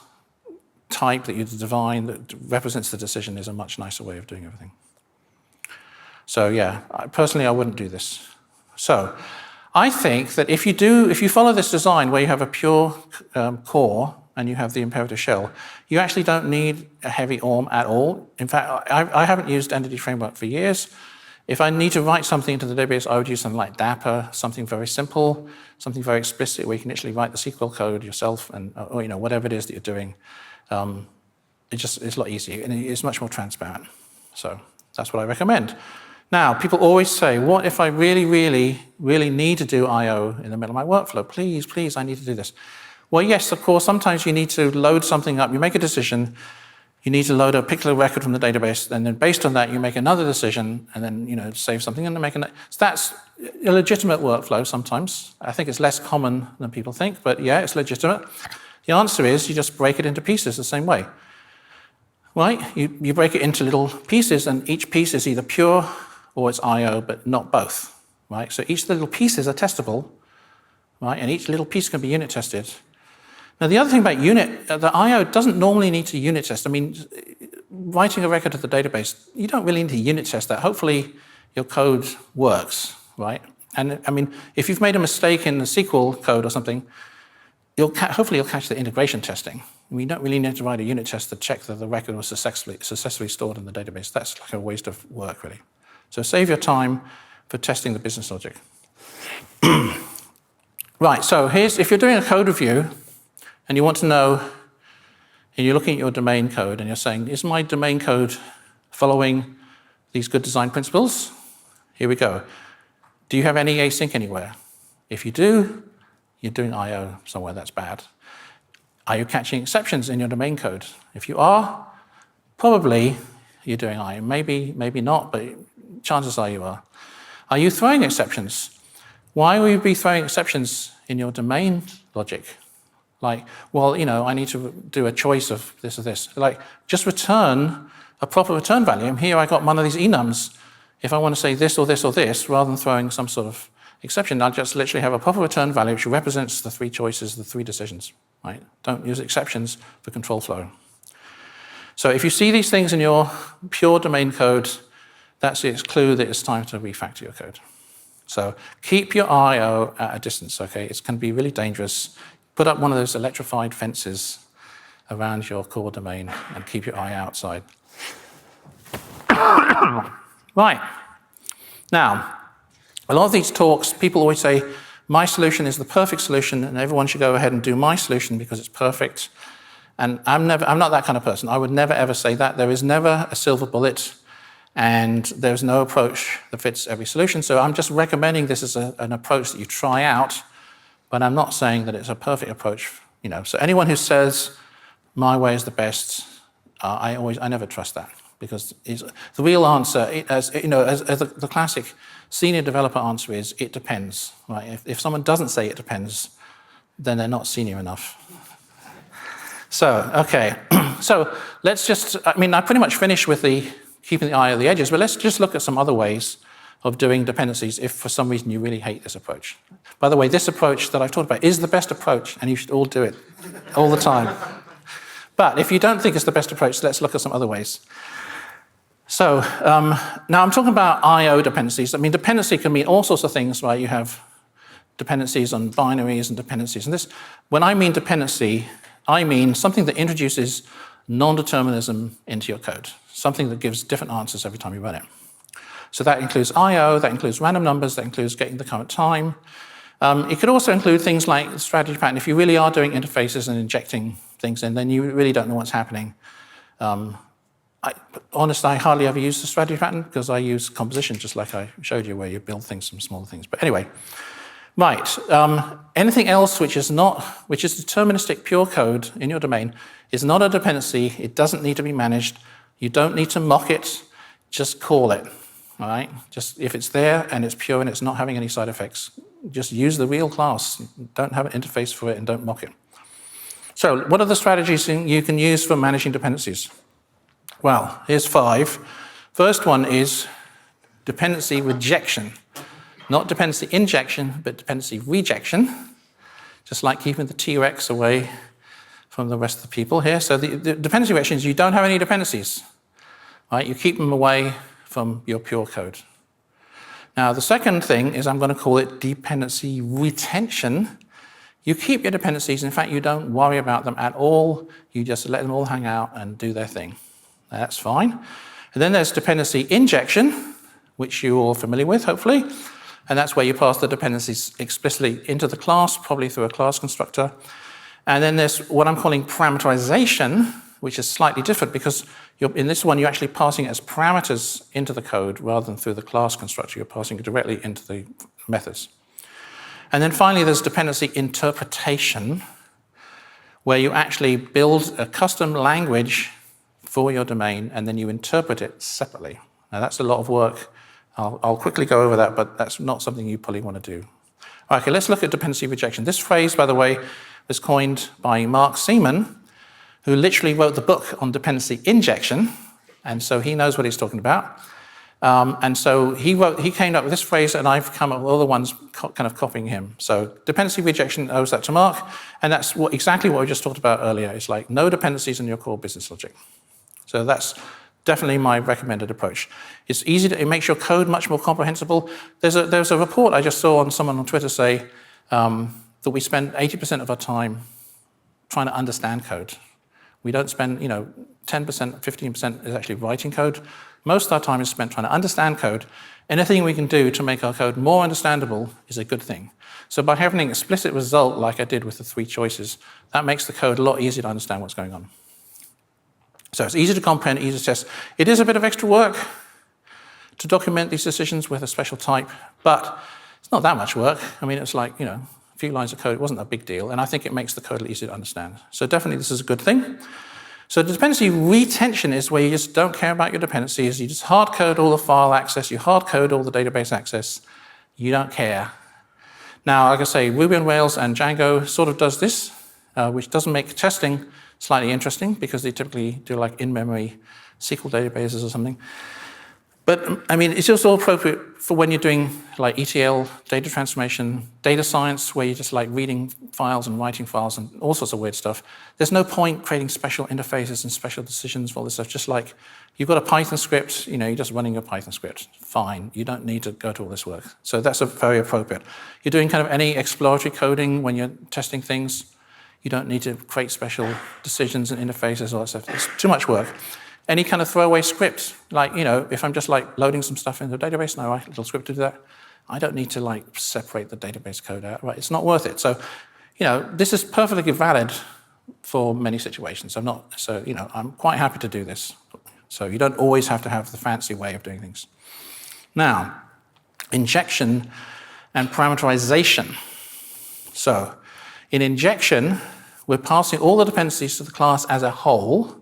type that you define that represents the decision is a much nicer way of doing everything. So yeah, personally, I wouldn't do this. So I think that if you follow this design where you have a pure core and you have the imperative shell, you actually don't need a heavy ORM at all. In fact, I haven't used NDC framework for years. If I need to write something into the database, I would use something like Dapper, something very simple, something very explicit where you can actually write the SQL code yourself and or, whatever it is that you're doing. It's a lot easier and it's much more transparent. So that's what I recommend. Now, people always say, what if I really, really, really need to do I/O in the middle of my workflow? Please, please, I need to do this. Well, yes, of course, sometimes you need to load something up. You make a decision. You need to load a particular record from the database, and then based on that, you make another decision, and then save something and then make another. So that's a legitimate workflow sometimes. I think it's less common than people think, but yeah, it's legitimate. The answer is you just break it into pieces the same way. Right? You break it into little pieces, and each piece is either pure or it's I/O, but not both. Right? So each of the little pieces are testable, right? And each little piece can be unit tested. Now, the other thing about the I/O doesn't normally need to unit test. I mean, writing a record to the database, you don't really need to unit test that. Hopefully, your code works, right? And I mean, if you've made a mistake in the SQL code or something, hopefully you'll catch the integration testing. We don't really need to write a unit test to check that the record was successfully stored in the database. That's like a waste of work, really. So save your time for testing the business logic. Right, so if you're doing a code review, and you want to know, and you're looking at your domain code and you're saying, is my domain code following these good design principles? Here we go. Do you have any async anywhere? If you do, you're doing I/O somewhere that's bad. Are you catching exceptions in your domain code? If you are, probably you're doing I/O. Maybe not, but chances are you are. Are you throwing exceptions? Why will you be throwing exceptions in your domain logic? Like, well, I need to do a choice of this or this. Like, just return a proper return value. And here I got one of these enums. If I want to say this or this or this, rather than throwing some sort of exception, I'll just literally have a proper return value which represents the three choices, the three decisions. Right? Don't use exceptions for control flow. So if you see these things in your pure domain code, that's the clue that it's time to refactor your code. So keep your I/O at a distance, okay? It can be really dangerous. Put up one of those electrified fences around your core domain and keep your eye outside. Right. Now, a lot of these talks, people always say, my solution is the perfect solution and everyone should go ahead and do my solution because it's perfect. And I'm not that kind of person. I would never, ever say that. There is never a silver bullet and there's no approach that fits every solution. So I'm just recommending this as an approach that you try out. But I'm not saying that it's a perfect approach, So anyone who says my way is the best, I never trust that because the real answer, as the classic senior developer answer is, it depends. Right? If someone doesn't say it depends, then they're not senior enough. So okay, so let's just. I pretty much finished with keeping the eye on the edges, but let's just look at some other ways of doing dependencies if for some reason you really hate this approach. By the way, this approach that I've talked about is the best approach, and you should all do it all the time. But if you don't think it's the best approach, let's look at some other ways. So now I'm talking about I/O dependencies. Dependency can mean all sorts of things, right? You have dependencies on binaries and dependencies. And this, when I mean dependency, I mean something that introduces non-determinism into your code, something that gives different answers every time you run it. So that includes I/O, that includes random numbers, that includes getting the current time. It could also include things like the strategy pattern. If you really are doing interfaces and injecting things in, then you really don't know what's happening. Honestly, I hardly ever use the strategy pattern because I use composition, just like I showed you, where you build things from smaller things. But anyway, right. Anything else which is deterministic pure code in your domain is not a dependency. It doesn't need to be managed. You don't need to mock it. Just call it. All right? Just if it's there and it's pure and it's not having any side effects, just use the real class. Don't have an interface for it and don't mock it. So what are the strategies you can use for managing dependencies? Well, here's 5. First one is dependency rejection. Not dependency injection, but dependency rejection, just like keeping the T-Rex away from the rest of the people here. So the dependency rejection is you don't have any dependencies, right? You keep them away from your pure code. Now, the second thing is I'm going to call it dependency retention. You keep your dependencies. In fact, you don't worry about them at all. You just let them all hang out and do their thing. That's fine. And then there's dependency injection, which you're all familiar with, hopefully. And that's where you pass the dependencies explicitly into the class, probably through a class constructor. And then there's what I'm calling parameterization, which is slightly different because in this one, you're actually passing it as parameters into the code rather than through the class constructor. You're passing it directly into the methods. And then finally, there's dependency interpretation, where you actually build a custom language for your domain, and then you interpret it separately. Now, that's a lot of work. I'll quickly go over that, but that's not something you probably want to do. Okay, let's look at dependency rejection. This phrase, by the way, was coined by Mark Seaman, who literally wrote the book on dependency injection, and so he knows what he's talking about. And so he came up with this phrase, and I've come up with all the ones kind of copying him. So dependency rejection owes that to Mark, and that's exactly what we just talked about earlier. It's like no dependencies in your core business logic. So that's definitely my recommended approach. It's easy it makes your code much more comprehensible. There's a report I just saw on someone on Twitter say that we spend 80% of our time trying to understand code. We don't spend, 10%, 15% is actually writing code. Most of our time is spent trying to understand code. Anything we can do to make our code more understandable is a good thing. So by having an explicit result, like I did with the 3 choices, that makes the code a lot easier to understand what's going on. So it's easy to comprehend, easy to test. It is a bit of extra work to document these decisions with a special type, but it's not that much work. I mean, it's like, a few lines of code. It wasn't a big deal, and I think it makes the code easier to understand. So definitely this is a good thing. So dependency retention is where you just don't care about your dependencies. You just hard code all the file access. You hard code all the database access. You don't care. Now, like I say, Ruby on Rails and Django sort of does this, which doesn't make testing slightly interesting because they typically do like in-memory SQL databases or something. But I mean, it's also appropriate for when you're doing like ETL, data transformation, data science, where you're just like reading files and writing files and all sorts of weird stuff. There's no point creating special interfaces and special decisions for all this stuff. Just like you've got a Python script, you're just running your Python script. Fine, you don't need to go to all this work. So that's very appropriate. You're doing kind of any exploratory coding when you're testing things. You don't need to create special decisions and interfaces, all that stuff. It's too much work. Any kind of throwaway script, like, if I'm just like loading some stuff into the database and I write a little script to do that, I don't need to like separate the database code out, right? It's not worth it. So, this is perfectly valid for many situations. I'm quite happy to do this. So you don't always have to have the fancy way of doing things. Now, injection and parameterization. So in injection, we're passing all the dependencies to the class as a whole.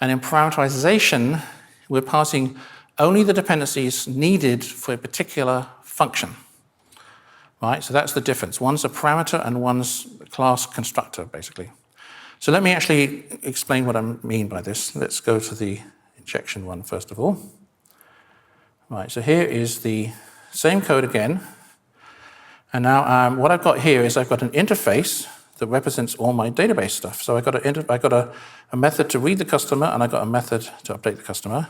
And in parameterization, we're passing only the dependencies needed for a particular function. Right? So that's the difference. One's a parameter and one's a class constructor, basically. So let me actually explain what I mean by this. Let's go to the injection one first of all. Right, so here is the same code again. And now what I've got here is I've got an interface that represents all my database stuff. So I got a method to read the customer, and I got a method to update the customer.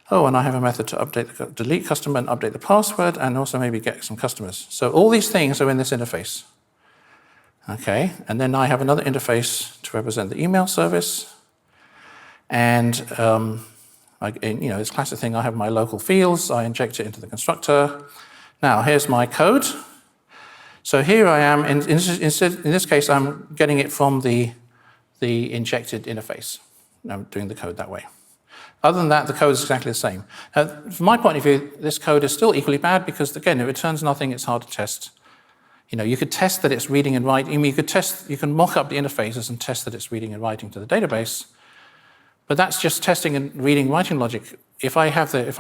Oh, and I have a method to delete customer and update the password, and also maybe get some customers. So all these things are in this interface. Okay, and then I have another interface to represent the email service. And this classic thing, I have my local fields, I inject it into the constructor. Now, here's my code. So here I am, in this case, I'm getting it from the injected interface. I'm doing the code that way. Other than that, the code is exactly the same. From my point of view, this code is still equally bad because, again, it returns nothing, it's hard to test. You could test that it's reading and writing. I mean, you can mock up the interfaces and test that it's reading and writing to the database. But that's just testing and reading, writing logic. If I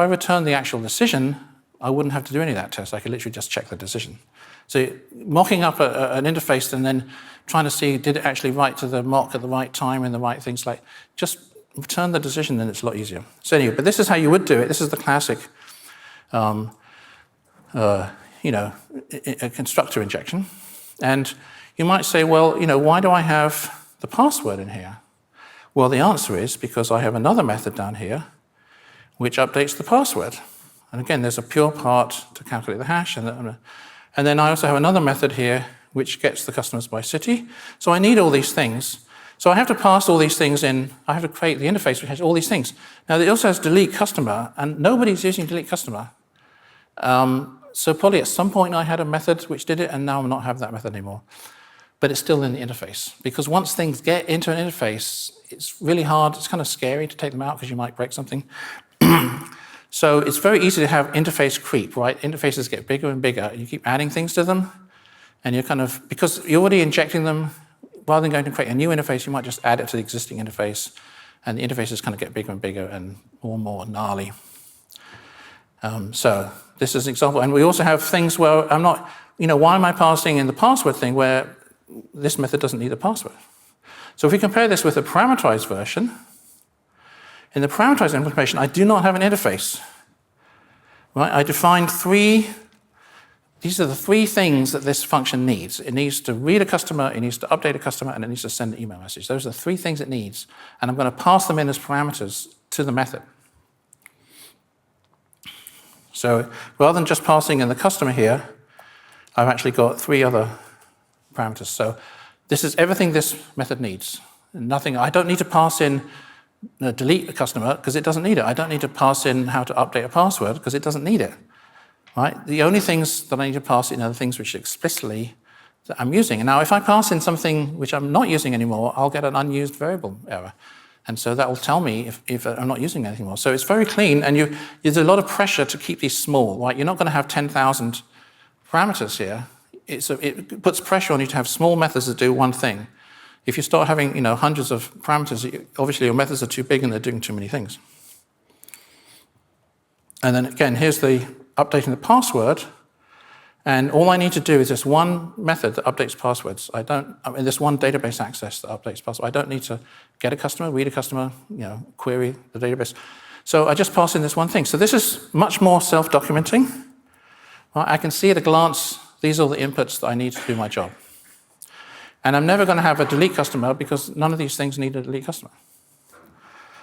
return the actual decision, I wouldn't have to do any of that test. I could literally just check the decision. So mocking up an interface and then trying to see, did it actually write to the mock at the right time and the right things, like just return the decision, then it's a lot easier. So anyway, but this is how you would do it. This is the classic a constructor injection. And you might say, well, why do I have the password in here? Well, the answer is because I have another method down here which updates the password. And again, there's a pure part to calculate the hash. And then I also have another method here which gets the customers by city. So I need all these things. So I have to pass all these things in. I have to create the interface which has all these things. Now, it also has delete customer, and nobody's using delete customer. So probably at some point I had a method which did it, and now I'm not having that method anymore. But it's still in the interface. Because once things get into an interface, it's really hard. It's kind of scary to take them out because you might break something. So it's very easy to have interface creep, right? Interfaces get bigger and bigger. You keep adding things to them, and you're because you're already injecting them, rather than going to create a new interface, you might just add it to the existing interface, and the interfaces kind of get bigger and bigger and more gnarly. So this is an example. And we also have things where I'm not, why am I passing in the password thing where this method doesn't need a password? So if we compare this with the parameterized version, in the parameterized implementation, I do not have an interface. Right? I defined these are the three things that this function needs. It needs to read a customer, it needs to update a customer, and it needs to send an email message. Those are the three things it needs. And I'm going to pass them in as parameters to the method. So rather than just passing in the customer here, I've actually got three other parameters. So this is everything this method needs. Nothing. I don't need to pass in delete a customer because it doesn't need it. I don't need to pass in how to update a password because it doesn't need it. Right? The only things that I need to pass in are the things which explicitly that I'm using. And now if I pass in something which I'm not using anymore, I'll get an unused variable error. And so that will tell me if I'm not using anything more. So it's very clean, and there's a lot of pressure to keep these small. Right? You're not going to have 10,000 parameters here. It puts pressure on you to have small methods that do one thing. If you start having hundreds of parameters, obviously your methods are too big and they're doing too many things. And then again, here's the updating the password. And all I need to do is this one method that updates passwords. This one database access that updates passwords. I don't need to get a customer, read a customer, query the database. So I just pass in this one thing. So this is much more self-documenting. Right? I can see at a glance, these are the inputs that I need to do my job. And I'm never going to have a delete customer because none of these things need a delete customer.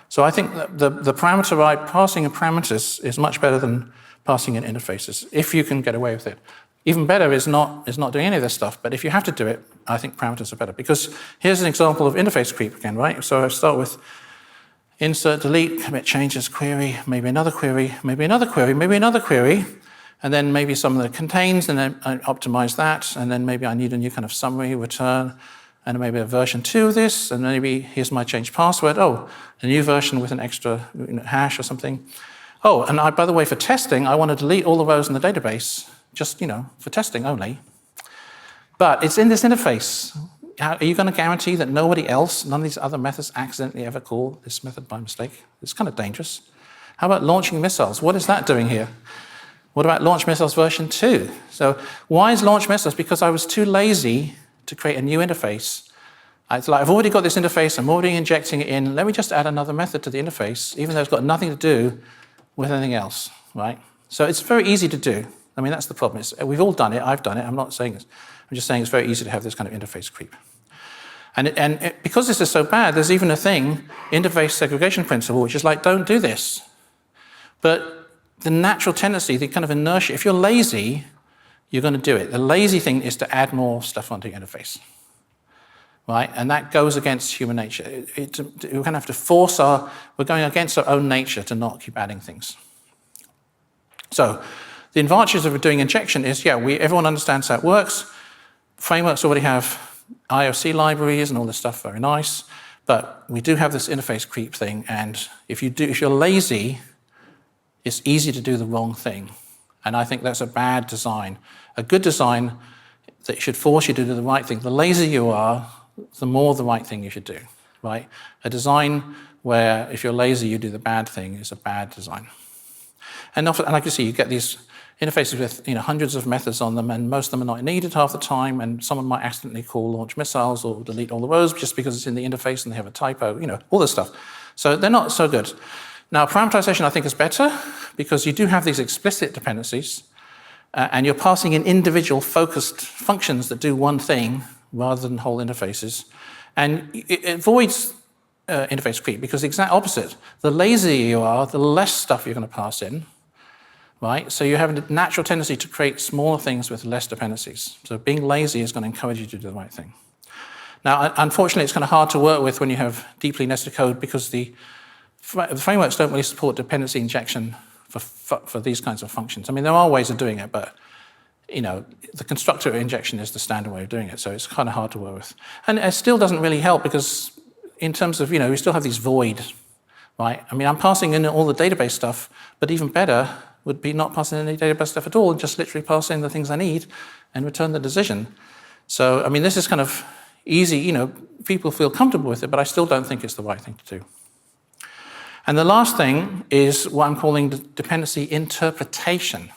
So I think that the passing in parameters is much better than passing in interfaces, if you can get away with it. Even better is not doing any of this stuff, but if you have to do it, I think parameters are better. Because here's an example of interface creep again, right? So I start with insert, delete, commit changes, query, maybe another query, maybe another query, maybe another query, and then maybe some of the contains, and then I optimize that, and then maybe I need a new kind of summary return, and maybe a version 2 of this, and maybe here's my changed password. Oh, a new version with an extra hash or something. Oh, and by the way, for testing, I want to delete all the rows in the database, just for testing only. But it's in this interface. Are you going to guarantee that nobody else, none of these other methods, accidentally ever call this method by mistake? It's kind of dangerous. How about launching missiles? What is that doing here? What about launch missiles version 2? So why is launch missiles? Because I was too lazy to create a new interface. It's like, I've already got this interface, I'm already injecting it in, let me just add another method to the interface, even though it's got nothing to do with anything else, right? So it's very easy to do. I mean, that's the problem. We've all done it, I've done it, I'm not saying this. I'm just saying it's very easy to have this kind of interface creep. And because this is so bad, there's even a thing, interface segregation principle, which is like, don't do this. But the natural tendency, the kind of inertia, if you're lazy, you're going to do it. The lazy thing is to add more stuff onto your interface, right? And that goes against human nature. We're going to have to we're going against our own nature to not keep adding things. So the advantages of doing injection is, everyone understands how it works. Frameworks already have IOC libraries and all this stuff, very nice. But we do have this interface creep thing, and if you're lazy, it's easy to do the wrong thing. And I think that's a bad design. A good design that should force you to do the right thing. The lazier you are, the more the right thing you should do, right? A design where if you're lazy, you do the bad thing is a bad design. And like you see, you get these interfaces with hundreds of methods on them, and most of them are not needed half the time, and someone might accidentally call launch missiles or delete all the rows just because it's in the interface and they have a typo, all this stuff. So they're not so good. Now, parameterization, I think, is better because you do have these explicit dependencies, and you're passing in individual focused functions that do one thing rather than whole interfaces. And it avoids interface creep, because the exact opposite. The lazier you are, the less stuff you're going to pass in, right? So you have a natural tendency to create smaller things with less dependencies. So being lazy is going to encourage you to do the right thing. Now, unfortunately, it's kind of hard to work with when you have deeply nested code, because the frameworks don't really support dependency injection for these kinds of functions. I mean, there are ways of doing it, but the constructor injection is the standard way of doing it, so it's kind of hard to work with. And it still doesn't really help, because in terms of, we still have these void, right? I mean, I'm passing in all the database stuff, but even better would be not passing any database stuff at all, and just literally pass in the things I need and return the decision. So, I mean, this is kind of easy, people feel comfortable with it, but I still don't think it's the right thing to do. And the last thing is what I'm calling the dependency interpretation.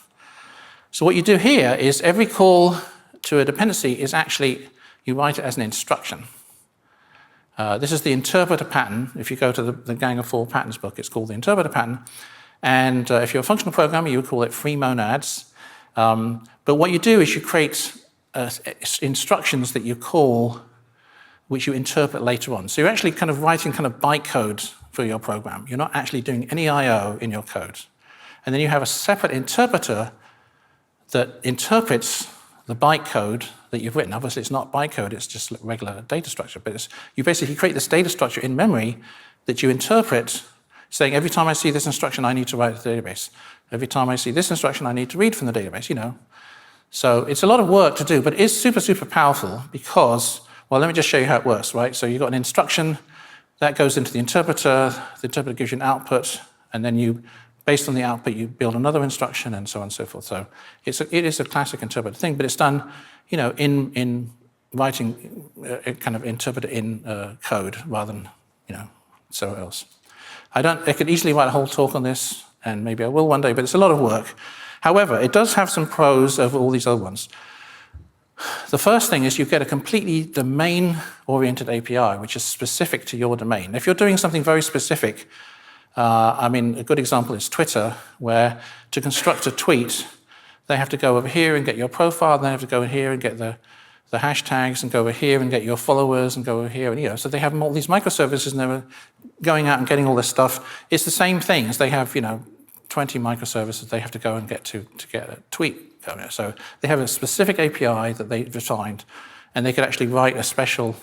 So what you do here is every call to a dependency is actually, you write it as an instruction. This is the interpreter pattern. If you go to the Gang of Four Patterns book, it's called the interpreter pattern. And if you're a functional programmer, you would call it free monads. But what you do is you create instructions that you call, which you interpret later on. So you're actually kind of writing kind of bytecode for your program. You're not actually doing any I/O in your code. And then you have a separate interpreter that interprets the bytecode that you've written. Obviously, it's not bytecode, it's just regular data structure. But you basically create this data structure in memory that you interpret, saying every time I see this instruction, I need to write the database. Every time I see this instruction, I need to read from the database, So it's a lot of work to do, but it is super, super powerful because, well, let me just show you how it works, right? So you've got an instruction that goes into the interpreter gives you an output, and then based on the output, you build another instruction, and so on and so forth. So it is a classic interpreter thing, but it's done, in writing kind of interpreter in code rather than, so else. I could easily write a whole talk on this, and maybe I will one day, but it's a lot of work. However, it does have some pros over all these other ones. The first thing is you get a completely domain-oriented API, which is specific to your domain. If you're doing something very specific, a good example is Twitter, where to construct a tweet, they have to go over here and get your profile, and they have to go here and get the hashtags, and go over here and get your followers, and go over here, and so they have all these microservices, and they're going out and getting all this stuff. It's the same things. They have, 20 microservices they have to go and get to get a tweet going. So they have a specific API that they've defined, and they could actually write a special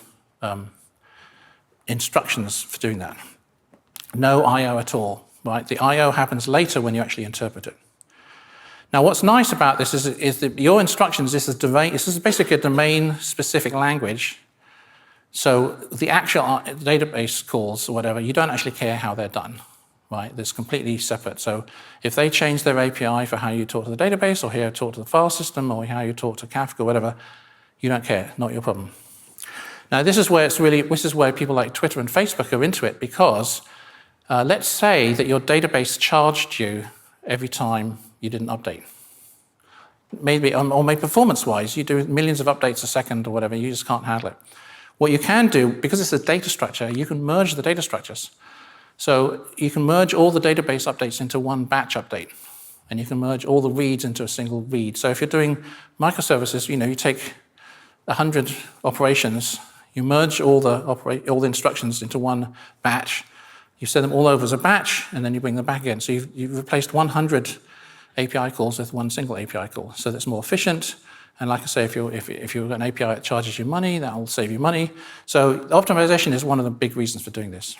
instructions for doing that. No I/O at all, right? The I/O happens later when you actually interpret it. Now, what's nice about this is that your instructions, this is basically a domain-specific language. So the actual database calls or whatever, you don't actually care how they're done, right? That's completely separate. So if they change their API for how you talk to the database, or how you talk to the file system, or how you talk to Kafka or whatever, you don't care, not your problem. Now, this is where people like Twitter and Facebook are into it, because let's say that your database charged you every time you didn't update. Maybe performance-wise, you do millions of updates a second or whatever, you just can't handle it. What you can do, because it's a data structure, you can merge the data structures. So you can merge all the database updates into one batch update, and you can merge all the reads into a single read. So if you're doing microservices, you take 100 operations, you merge all the instructions into one batch, you send them all over as a batch, and then you bring them back again. So you've replaced 100 API calls with one single API call. So that's more efficient. And like I say, if you've got an API that charges you money, that will save you money. So optimization is one of the big reasons for doing this.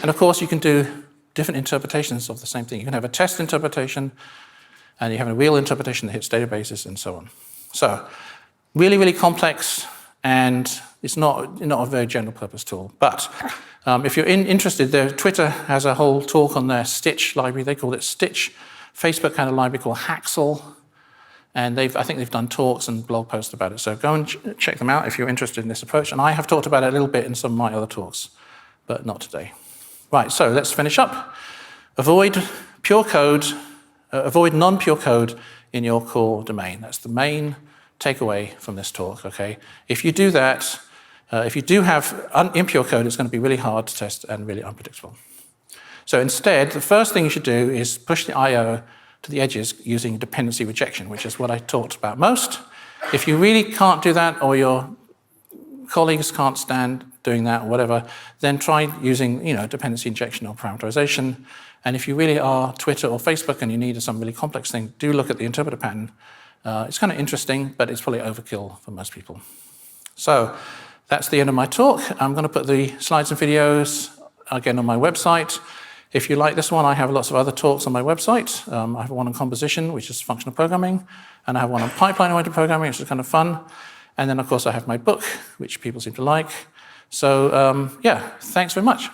And of course, you can do different interpretations of the same thing. You can have a test interpretation, and you have a real interpretation that hits databases, and so on. So really, really complex, and it's not a very general purpose tool. But if you're interested, Twitter has a whole talk on their Stitch library. They call it Stitch. Facebook had a library called Haxel, and I think they've done talks and blog posts about it. So go and check them out if you're interested in this approach. And I have talked about it a little bit in some of my other talks, but not today. Right, so let's finish up. Avoid non-pure code in your core domain. That's the main takeaway from this talk, okay? If you do that, if you do have impure code, it's going to be really hard to test and really unpredictable. So instead, the first thing you should do is push the I/O to the edges using dependency rejection, which is what I talked about most. If you really can't do that, or your colleagues can't stand doing that or whatever, then try using dependency injection or parameterization. And if you really are Twitter or Facebook and you need some really complex thing, do look at the interpreter pattern. It's kind of interesting, but it's probably overkill for most people. So that's the end of my talk. I'm going to put the slides and videos again on my website. If you like this one, I have lots of other talks on my website. I have one on composition, which is functional programming, and I have one on pipeline-oriented programming, which is kind of fun. And then, of course, I have my book, which people seem to like. So, yeah, thanks very much.